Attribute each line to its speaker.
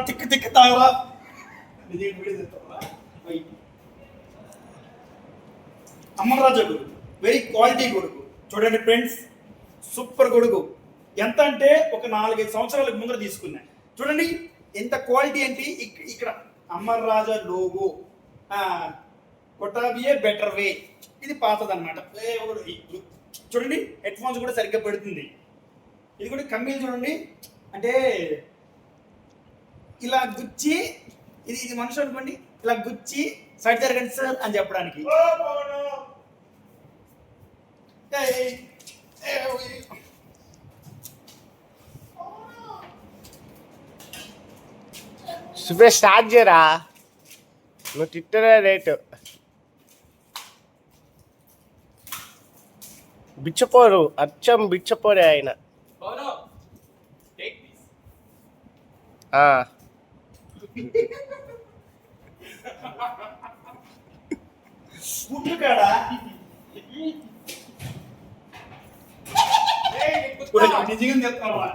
Speaker 1: తిక్కు తిక్కు తాగరా. అమర్రాజా గొడుగు, very quality గొడుగు చూడండి ఫ్రెండ్స్, సూపర్ గొడుగు. ఎంత అంటే ఒక 4-5 సంవత్సరాలకు ముందర తీసుకున్నా. చూడండి ఎంత క్వాలిటీ అంటే ఇక్కడ అమర్రాజా లోగో, కొటాబియే బెటర్ వే, ఇది పాతదన్నమాట. చూడండి హెడ్ ఫోన్స్ కూడా సరిగ్గా పెడుతుంది. ఇది కూడా కమ్మీలు చూడండి, అంటే ఇలా గుచ్చి ఇది మనిషి అనుకోండి, ఇలా గుచ్చి సైడ్ జరగండి సార్ అని చెప్పడానికి.
Speaker 2: సుబ్బే స్టార్ట్ చేయరా, నువ్వు తిట్టరే రేటు. బిచ్చపోరు, అచ్చం బిచ్చపోరే ఆయన.
Speaker 1: నిజంగా చెప్తావా?